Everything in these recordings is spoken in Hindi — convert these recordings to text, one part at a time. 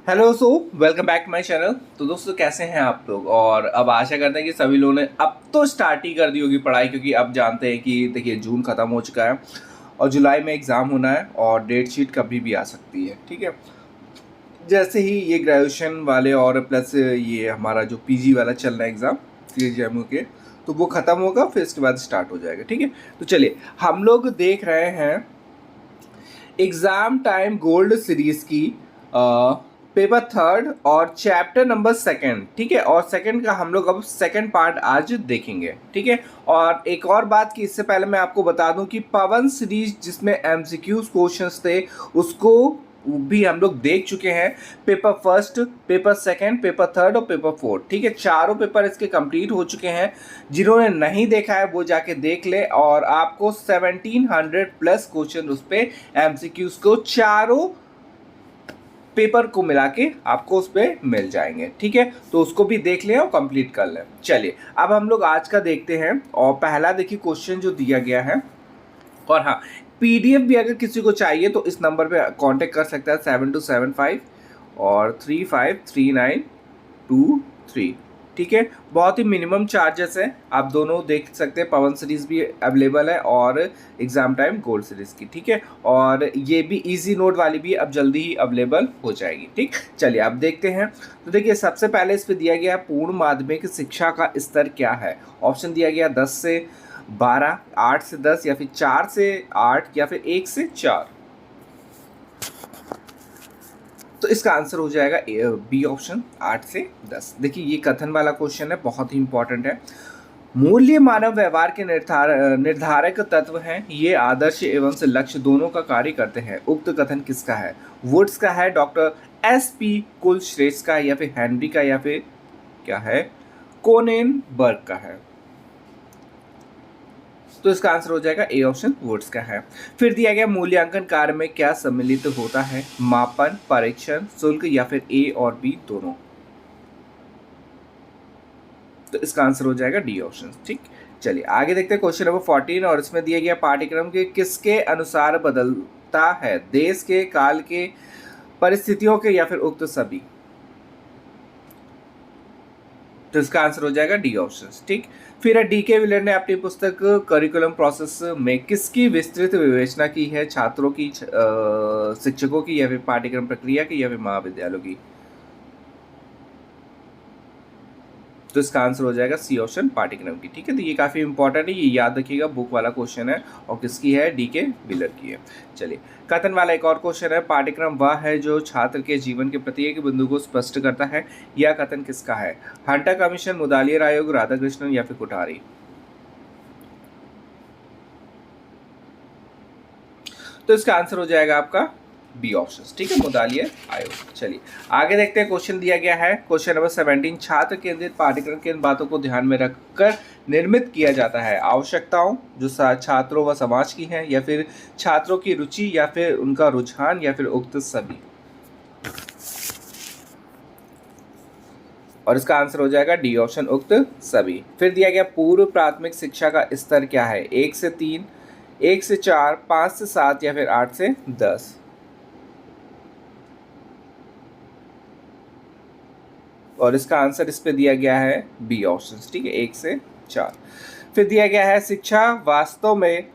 Hello welcome back to my channel. तो दोस्तों कैसे हैं आप लोग। और अब आशा करते हैं कि सभी लोगों ने अब तो स्टार्ट ही कर दी होगी पढ़ाई, क्योंकि अब जानते हैं कि देखिए जून ख़त्म हो चुका है और जुलाई में एग्ज़ाम होना है और डेट शीट कभी भी आ सकती है। ठीक है, जैसे ही ये ग्रेजुएशन वाले और प्लस ये हमारा जो पीजी वाला चल रहा है एग्ज़ाम CGMU के, तो वो ख़त्म होगा फिर इसके बाद स्टार्ट हो जाएगा। ठीक है, तो चलिए हम लोग देख रहे हैं एग्जाम टाइम गोल्ड सीरीज की पेपर थर्ड और चैप्टर नंबर सेकंड। ठीक है, और सेकंड का हम लोग अब सेकंड पार्ट आज देखेंगे। ठीक है, और एक और बात कि इससे पहले मैं आपको बता दूं कि पवन सीरीज जिसमें एमसीक्यूज क्वेश्चंस थे उसको भी हम लोग देख चुके हैं। Paper first, paper second, paper third और पेपर फोर्थ। ठीक है, चारों पेपर इसके कंप्लीट हो चुके हैं। जिन्होंने नहीं देखा है वो जाके देख ले और आपको 1700 प्लस क्वेश्चन उस पर एमसीक्यूज को चारों पेपर को मिला के आपको उस पर मिल जाएंगे। ठीक है, तो उसको भी देख लें और कंप्लीट कर लें। चलिए अब हम लोग आज का देखते हैं। और पहला देखिए क्वेश्चन जो दिया गया है, और हाँ, पीडीएफ भी अगर किसी को चाहिए तो इस नंबर पे कांटेक्ट कर सकता है 7275 और 353923। ठीक है, बहुत ही मिनिमम चार्जेस है, आप दोनों देख सकते हैं। पवन सीरीज भी अवेलेबल है और एग्जाम टाइम गोल्ड सीरीज की। ठीक है, और ये भी इजी नोट वाली भी अब जल्दी ही अवेलेबल हो जाएगी। ठीक, चलिए आप देखते हैं। तो देखिए सबसे पहले इस पर दिया गया पूर्ण माध्यमिक शिक्षा का स्तर क्या है। ऑप्शन दिया गया 10 से 12, 8 से 10 या फिर 4 से 8 या फिर 1 से 4। तो इसका आंसर हो जाएगा बी ऑप्शन 8 से 10। देखिए ये कथन वाला क्वेश्चन है, बहुत ही इंपॉर्टेंट है। मूल्य मानव व्यवहार के निर्धारक तत्व हैं। ये आदर्श एवं से लक्ष्य दोनों का कार्य करते हैं। उक्त कथन किसका है। वुड्स का है, डॉक्टर SP कुलश्रेष्ठ का, या फिर हेनरी का, या फिर क्या है कोनेनबर्ग का है। तो इसका आंसर हो जाएगा ए ऑप्शन वुड्स का है। फिर दिया गया मूल्यांकन कार्य में क्या सम्मिलित होता है। मापन, परीक्षण, शुल्क, या फिर ए और बी दोनों। तो इसका आंसर हो जाएगा डी ऑप्शन। ठीक, चलिए आगे देखते हैं क्वेश्चन नंबर 14। और इसमें दिया गया पाठ्यक्रम के किसके अनुसार बदलता है। देश के, काल के, परिस्थितियों के, या फिर उक्त सभी। तो इसका आंसर हो जाएगा डी ऑप्शन। ठीक, फिर DK विलर ने अपनी पुस्तक करिकुलम प्रोसेस में किसकी विस्तृत विवेचना की है। छात्रों की, शिक्षकों की, या फिर पाठ्यक्रम प्रक्रिया की, या फिर महाविद्यालयों की। तो इसका आंसर हो जाएगा सी ऑप्शन पाठ्यक्रम की। ठीक है, तो ये काफ़ी इंपॉर्टेंट है, ये याद रखिएगा, बुक वाला क्वेश्चन है और किसकी है, DK विलर की है। चलिए कथन वाला एक और क्वेश्चन है। पाठ्यक्रम वह है जो छात्र के जीवन के प्रत्येक बिंदु को स्पष्ट करता है। यह कथन किसका है। हंटर कमीशन, मुदालियर आयोग, राधाकृष्णन, या फिर कुठारी। तो इसका आंसर हो जाएगा आपका बी ऑप्शन। ठीक है, मुदालियर आयोग। चलिए आगे देखते हैं। क्वेश्चन दिया गया है क्वेश्चन नंबर 17। छात्र केंद्रित पाठ्यक्रम किन बातों को ध्यान में रखकर निर्मित किया जाता है। आवश्यकताओं जो छात्रों व समाज की हैं, या फिर छात्रों की रुचि, या फिर उनका रुझान, या फिर उक्त सभी। और इसका आंसर हो जाएगा डी ऑप्शन उक्त सभी। फिर दिया गया पूर्व प्राथमिक शिक्षा का स्तर क्या है। 1 से 3, 1 से 4, 5 से 7, या फिर 8 से 10। और इसका आंसर इस पे दिया गया है बी ऑप्शन। ठीक है, 1 से 4। फिर दिया गया है शिक्षा वास्तव में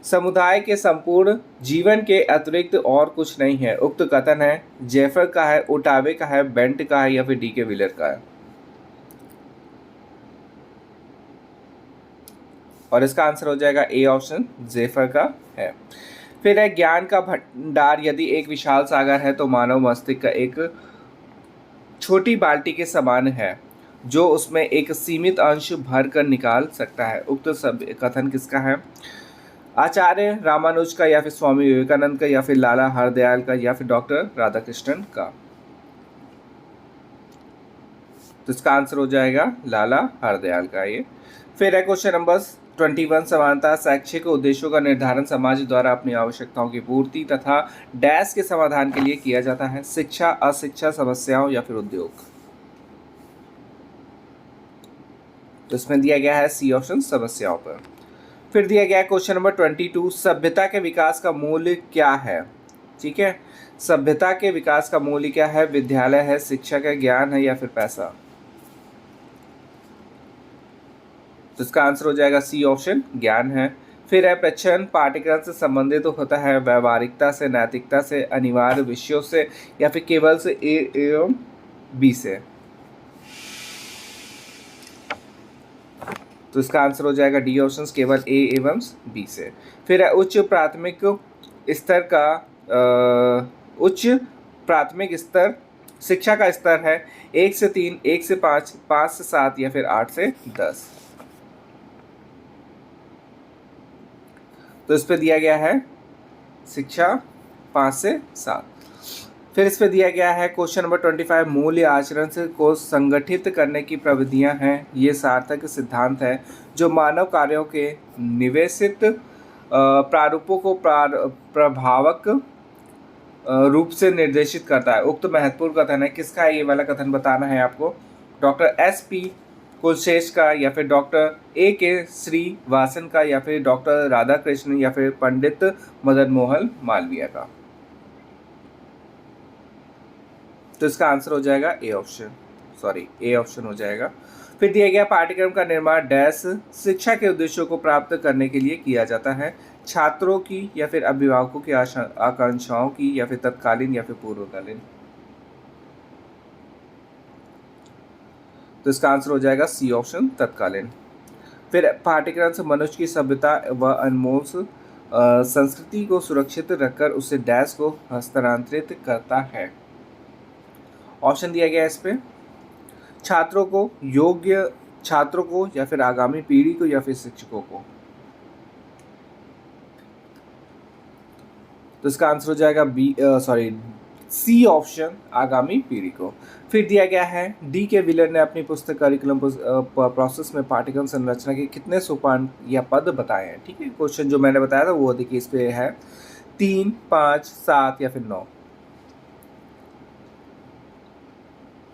समुदाय के संपूर्ण जीवन के अतिरिक्त और कुछ नहीं है। उक्त कथन है जेफर का है, ओटावे का है, बेंट का है, या फिर DK विलर का है। और इसका आंसर हो जाएगा ए ऑप्शन जेफर का है। फिर है ज्ञान का भंडार यदि एक विशाल सागर है तो मानव मस्तिष्क का एक छोटी बाल्टी के समान है, जो उसमें एक सीमित अंश भर कर निकाल सकता है। उक्त सब कथन किसका है। आचार्य रामानुज का, या फिर स्वामी विवेकानंद का, या फिर लाला हरदयाल का, या फिर डॉक्टर राधाकृष्णन का। तो इसका आंसर हो जाएगा लाला हरदयाल का ये। फिर है क्वेश्चन नंबर 21। समानता शैक्षिक उद्देश्यों का निर्धारण समाज द्वारा अपनी आवश्यकताओं की पूर्ति तथा डैश के समाधान के लिए किया जाता है। शिक्षा, अशिक्षा, समस्याओं, या फिर उद्योग। तो इसमें दिया गया है सी ऑप्शन समस्याओं पर। फिर दिया गया क्वेश्चन नंबर 22। सभ्यता के विकास का मूल क्या है। ठीक है। सभ्यता के विकास का मूल्य क्या है? विद्यालय है, शिक्षा का ज्ञान है या फिर पैसा? तो इसका आंसर हो जाएगा सी ऑप्शन, ज्ञान है। फिर है प्रच्छन्न पाठ्यक्रम से संबंधित तो होता है व्यवहारिकता से, नैतिकता से, अनिवार्य विषयों से या फिर केवल से ए एवं बी से? तो इसका आंसर हो जाएगा डी ऑप्शन, केवल ए एवं बी से। फिर है उच्च प्राथमिक स्तर का उच्च प्राथमिक स्तर शिक्षा का स्तर है 1 से 3, 1 से 5, 5 से 7 या फिर 8 से 10? तो इस पे दिया गया है शिक्षा 5 से 7। फिर इस पे दिया गया है क्वेश्चन नंबर 25, मूल्य आचरण से को संगठित करने की प्रविधियां हैं। ये सार्थक सिद्धांत है जो मानव कार्यों के निवेशित प्रारूपों को प्रभावक रूप से निर्देशित करता है। उक्त महत्वपूर्ण कथन है, किसका है ये वाला कथन बताना है आपको? Doctor S.P. कुलशेष का या फिर डॉक्टर A.K. श्रीवासन का या फिर डॉक्टर राधाकृष्ण या फिर पंडित मदन मोहन मालवीय का? तो इसका आंसर हो जाएगा ए ऑप्शन हो जाएगा। फिर दिया गया पाठ्यक्रम का निर्माण डैश शिक्षा के उद्देश्यों को प्राप्त करने के लिए किया जाता है। छात्रों की या फिर अभिभावकों की आकांक्षाओं की या फिर तत्कालीन या फिर पूर्वकालीन? तो इसका आंसर हो जाएगा सी ऑप्शन, तत्कालीन। फिर पाठ्यक्रम से मनुष्य की सभ्यता व अनमोल संस्कृति को सुरक्षित रखकर उसे डैश को हस्तांतरित करता है। ऑप्शन दिया गया है इस पे, छात्रों को, योग्य छात्रों को या फिर आगामी पीढ़ी को या फिर शिक्षकों को? तो इसका आंसर हो जाएगा सी ऑप्शन, आगामी पीढ़ी को। फिर दिया गया है डी के विलर ने अपनी पुस्तक करिकुलम प्रोसेस में पाठ्यक्रम संरचना के कितने सोपान या पद बताए हैं? ठीक है, क्वेश्चन जो मैंने बताया था वो देखिए इस पे है 3, 5, 7 या फिर 9?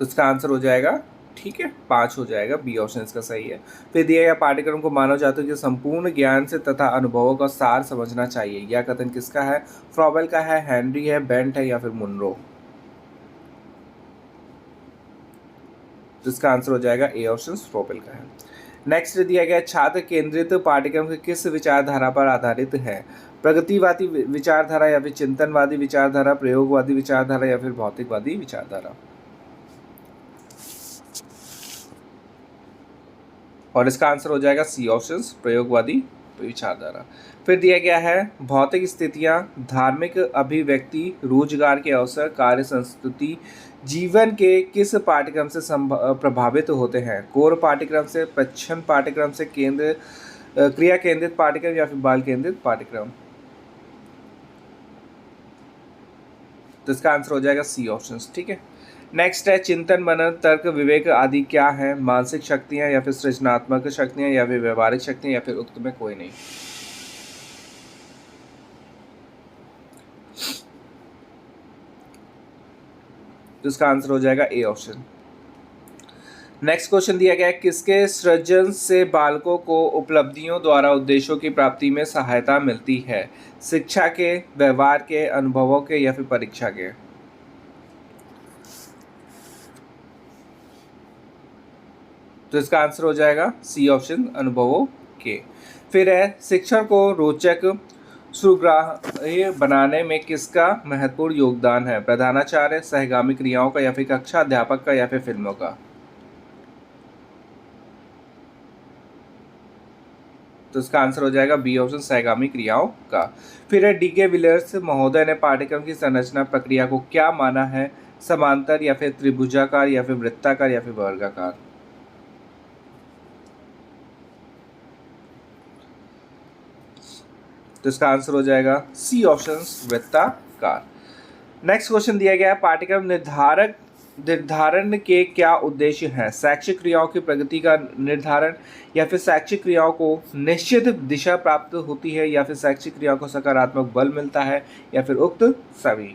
तो इसका आंसर हो जाएगा, ठीक है, 5 हो जाएगा, बी ऑप्शन इसका सही है। फिर दिया गया पाठ्यक्रम को मानव जाति के संपूर्ण ज्ञान से तथा अनुभवों का सार समझना चाहिए। यह कथन किसका है? फ्रॉबेल का है, हेनरी है, बेंट है या फिर मुनरो? तो इसका आंसर हो जाएगा ए ऑप्शन, फ्रॉबेल का है। नेक्स्ट दिया गया छात्र केंद्रित पाठ्यक्रम के किस विचारधारा पर आधारित है? प्रगतिवादी विचारधारा या फिर चिंतनवादी विचारधारा, प्रयोगवादी विचारधारा या फिर भौतिकवादी विचारधारा? और इसका आंसर हो जाएगा सी ऑप्शन, प्रयोगवादी विचारधारा। फिर दिया गया है भौतिक स्थितियां, धार्मिक अभिव्यक्ति, रोजगार के अवसर, कार्य संस्कृति जीवन के किस पाठ्यक्रम से प्रभावित होते हैं? कोर पाठ्यक्रम से, प्रच्छन्न पाठ्यक्रम से, क्रिया केंद्रित पाठ्यक्रम या फिर बाल केंद्रित पाठ्यक्रम? तो इसका आंसर हो जाएगा सी ऑप्शन, ठीक है। नेक्स्ट है चिंतन, मनन, तर्क, विवेक आदि क्या है? मानसिक शक्तियां या फिर सृजनात्मक शक्तियां या फिर व्यवहारिक शक्तियां या फिर उक्त में कोई नहीं? तो इसका आंसर हो जाएगा ए ऑप्शन। नेक्स्ट क्वेश्चन दिया गया है किसके सृजन से बालकों को उपलब्धियों द्वारा उद्देश्यों की प्राप्ति में सहायता मिलती है? शिक्षा के, व्यवहार के, अनुभवों के या फिर परीक्षा के? तो इसका आंसर हो जाएगा सी ऑप्शन, अनुभवों के। फिर है शिक्षण को रोचक सुग्राह्य बनाने में किसका महत्वपूर्ण योगदान है? प्रधानाचार्य, सहगामी क्रियाओं का या फिर कक्षा अध्यापक का या फिर फिल्मों का? तो इसका आंसर हो जाएगा बी ऑप्शन, सहगामी क्रियाओं का। फिर है डी के विलियर्स महोदय ने पाठ्यक्रम की संरचना प्रक्रिया को क्या माना है? समांतर या फिर त्रिभुजाकार या फिर वृत्ताकार या फिर वर्गाकार? तो इसका आंसर हो जाएगा सी ऑप्शन, वृत्ताकार। नेक्स्ट क्वेश्चन दिया गया है पाठ्यक्रम निर्धारण के क्या उद्देश्य हैं? शैक्षिक क्रियाओं की प्रगति का निर्धारण या फिर शैक्षिक क्रियाओं को निश्चित दिशा प्राप्त होती है या फिर शैक्षिक क्रियाओं को सकारात्मक बल मिलता है या फिर उक्त सभी?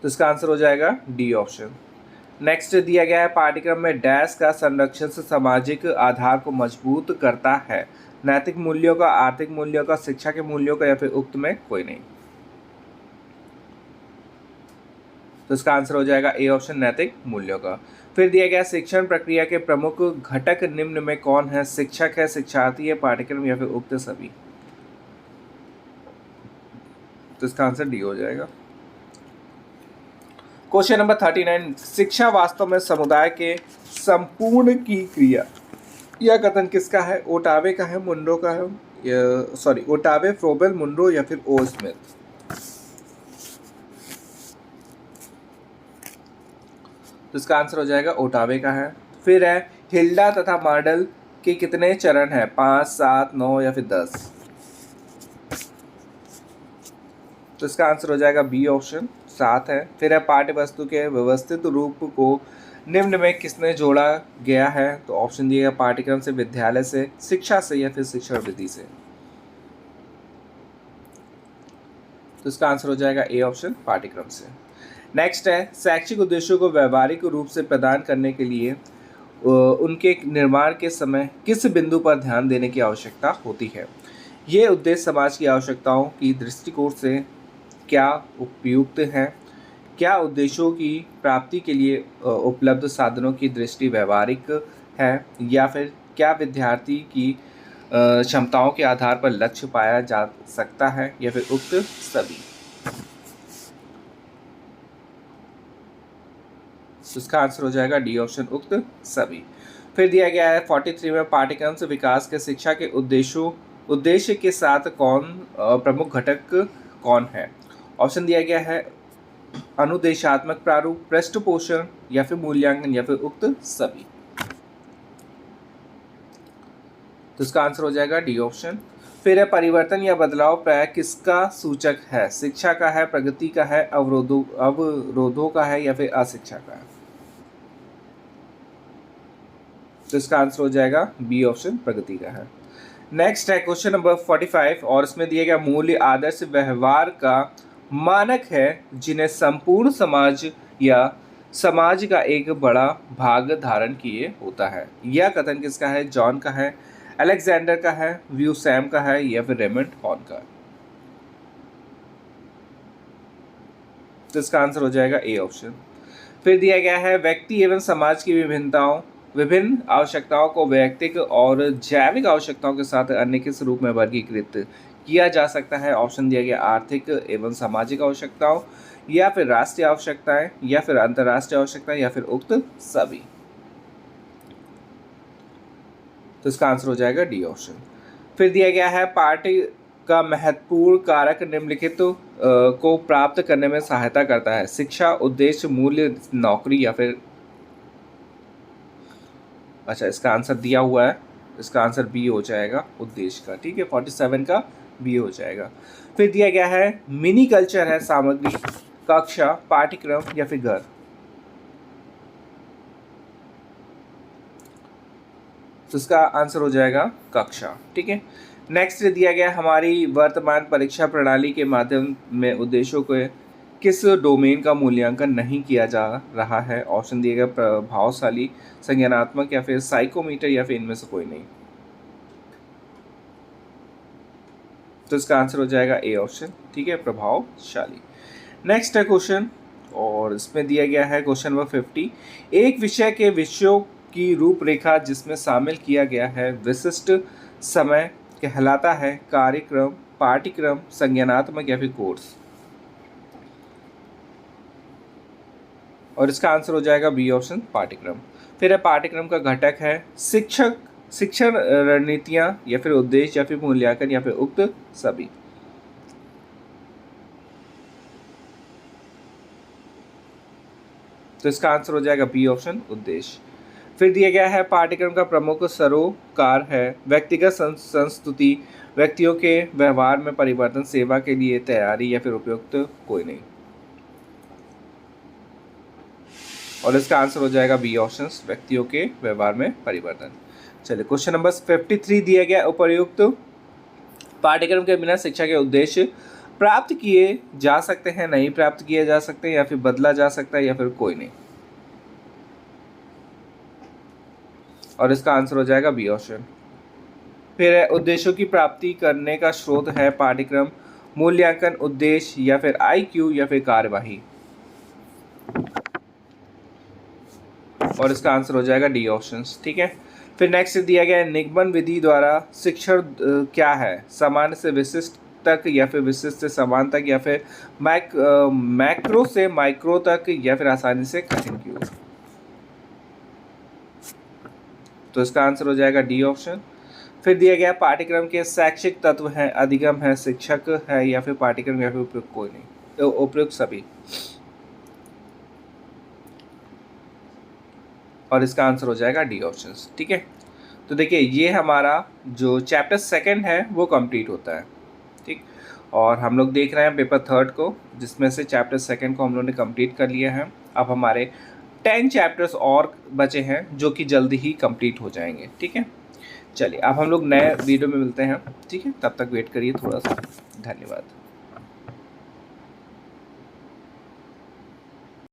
तो इसका आंसर हो जाएगा डी ऑप्शन। नेक्स्ट दिया गया है पाठ्यक्रम में डैश का संरक्षण से सामाजिक आधार को मजबूत करता है। नैतिक मूल्यों का, आर्थिक मूल्यों का, शिक्षा के मूल्यों का, या फिर उक्त में कोई नहीं। तो इसका आंसर हो जाएगा ए ऑप्शन, नैतिक मूल्यों का। फिर दिया गया शिक्षण प्रक्रिया के प्रमुख घटक निम्न में कौन है? शिक्षक है, शिक्षार्थी है, पाठ्यक्रम, या फिर उक्त सभी। तो इसका आंसर डी हो जाएगा। क्वेश्चन नंबर 39, शिक्षा वास्तव में समुदाय के संपूर्ण की क्रिया, यह कथन किसका है? ओटावे का है, मुंडो का है, ओटावे, फ्रोबेल, मुंडो, या फिर ओ स्मिथ। तो इसका आंसर हो जाएगा ओटावे का है। फिर है हिल्डा तथा मॉडल के कितने चरण हैं? 5, 7, 9, या फिर 10। तो इसका आंसर हो जाएगा बी ऑप्शन, 7 है। फिर है पाठ्य वस्तु के व्यवस्थित रूप को निम्न में किसने जोड़ा गया है? तो ऑप्शन दिएगा पाठ्यक्रम से, विद्यालय से, शिक्षा से, या फिर शिक्षण विधि से। तो इसका आंसर हो जाएगा ए ऑप्शन, पाठ्यक्रम से। नेक्स्ट है शैक्षिक उद्देश्यों को व्यवहारिक रूप से प्रदान करने के लिए उनके निर्माण के समय किस बिंदु पर ध्यान देने की आवश्यकता होती है? ये उद्देश्य समाज की आवश्यकताओं की दृष्टिकोण से क्या उपयुक्त हैं? क्या उद्देश्यों की प्राप्ति के लिए उपलब्ध साधनों की दृष्टि व्यवहारिक है? या फिर क्या विद्यार्थी की क्षमताओं के आधार पर लक्ष्य पाया जा सकता है? या फिर उक्त सभी। तो इसका आंसर हो जाएगा डी ऑप्शन, उक्त सभी। फिर दिया गया है 43 में पाठ्यक्रम से विकास के शिक्षा के उद्देश्य के साथ कौन प्रमुख घटक कौन है? ऑप्शन दिया गया है अनुदेशात्मक प्रारूप, पृष्ठपोषण, या फिर मूल्यांकन, या फिर उक्त सभी। तो इसका आंसर हो जाएगा डी ऑप्शन। फिर है परिवर्तन या बदलाव प्राय किसका सूचक है? शिक्षा का है, प्रगति का है, अवरोधों का है, या फिर अशिक्षा का है। तो इसका आंसर हो जाएगा बी ऑप्शन, प्रगति का है। नेक्स्ट है क्वेश्चन नंबर 45 और इसमें दिया गया मूल्य आदर्श व्यवहार का मानक है जिन्हें संपूर्ण समाज या समाज का एक बड़ा भाग धारण किए होता है। यह कथन किसका है? जॉन का है, अलेक्जेंडर का है, व्यूसैम का है, या फिर रेमंड हॉर्न का। तो इसका आंसर हो जाएगा ए ऑप्शन। फिर दिया गया है व्यक्ति एवं समाज की विभिन्न आवश्यकताओं को वैयक्तिक और जैविक आवश्यकताओं के साथ अन्य किस रूप में वर्गीकृत किया जा सकता है? ऑप्शन दिया गया आर्थिक एवं सामाजिक आवश्यकताओं, या फिर राष्ट्रीय आवश्यकताएं, या फिर अंतर्राष्ट्रीय आवश्यकताएं, या फिर उक्त सभी। तो इसका आंसर हो जाएगा डी ऑप्शन। फिर दिया गया है पार्टी का महत्वपूर्ण कारक निम्नलिखित को प्राप्त करने में सहायता करता है? शिक्षा, उद्देश्य, मूल्य, नौकरी, या फिर अच्छा इसका आंसर दिया हुआ है, इसका आंसर बी हो जाएगा, उद्देश्य का। ठीक है, 47 का बी हो जाएगा। फिर दिया गया है मिनी कल्चर है सामग्री, कक्षा, पाठ्यक्रम, या फिर घर। तो इसका आंसर हो जाएगा कक्षा। ठीक है, नेक्स्ट दिया गया हमारी वर्तमान परीक्षा प्रणाली के माध्यम में उद्देश्यों को किस डोमेन का मूल्यांकन नहीं किया जा रहा है? ऑप्शन दिए गए प्रभावशाली, संज्ञानात्मक, या फिर साइकोमीटर, या फिर इनमें से कोई नहीं। तो इसका आंसर हो जाएगा ए ऑप्शन। ठीक है, प्रभावशाली। नेक्स्ट है क्वेश्चन और इसमें दिया गया है क्वेश्चन नंबर 50, एक विषय के विषयों की रूपरेखा जिसमें शामिल किया गया है विशिष्ट समय कहलाता है? कार्यक्रम, पाठ्यक्रम, संज्ञानात्मक, या फिर कोर्स। और इसका आंसर हो जाएगा बी ऑप्शन, पाठ्यक्रम। फिर है पाठ्यक्रम का घटक है शिक्षण रणनीतियाँ, या फिर उद्देश्य, या फिर मूल्यांकन, या फिर उक्त सभी। तो इसका आंसर हो जाएगा बी ऑप्शन, उद्देश्य। फिर दिया गया है पाठ्यक्रम का प्रमुख सरोकार है व्यक्तिगत संस्तुति, व्यक्तियों के व्यवहार में परिवर्तन, सेवा के लिए तैयारी, या फिर उपयुक्त कोई नहीं। और इसका आंसर हो जाएगा बी ऑप्शन, व्यक्तियों के व्यवहार में परिवर्तन। चलिए क्वेश्चन नंबर 53 दिया गया उपर्युक्त पाठ्यक्रम के बिना शिक्षा के उद्देश्य प्राप्त किए जा सकते हैं, नहीं प्राप्त किए जा सकते, या फिर बदला जा सकता है, या फिर कोई नहीं। और इसका आंसर हो जाएगा बी ऑप्शन। फिर है उद्देश्यों की प्राप्ति करने का स्रोत है पाठ्यक्रम, मूल्यांकन, उद्देश्य या फिर आईक्यू या फिर कार्यवाही। और इसका आंसर हो जाएगा डी ऑप्शंस। ठीक है। फिर नेक्स्ट दिया गया है निगमन विधि द्वारा शिक्षण क्या है, सामान्य से विशिष्ट तक या फिर विशिष्ट से समान तक या फिर मैक्रो से माइक्रो तक या फिर आसानी से कठिन की ओर। तो इसका आंसर हो जाएगा डी ऑप्शन। फिर दिया गया पाठ्यक्रम के शैक्षिक तत्व हैं, अधिगम है, शिक्षक है या फिर पाठ्यक्रम या फिर उपयुक्त कोई नहीं, तो उपयुक्त सभी। और इसका आंसर हो जाएगा डी ऑप्शन। ठीक है। तो देखिए ये हमारा जो चैप्टर सेकंड है वो कंप्लीट होता है। ठीक। और हम लोग देख रहे हैं पेपर थर्ड को, जिसमें से चैप्टर सेकंड को हम लोगों ने कंप्लीट कर लिया है। अब हमारे 10 चैप्टर्स और बचे हैं जो कि जल्दी ही कंप्लीट हो जाएंगे। ठीक है। चलिए अब हम लोग नए वीडियो में मिलते हैं। ठीक है, तब तक वेट करिए थोड़ा सा। धन्यवाद।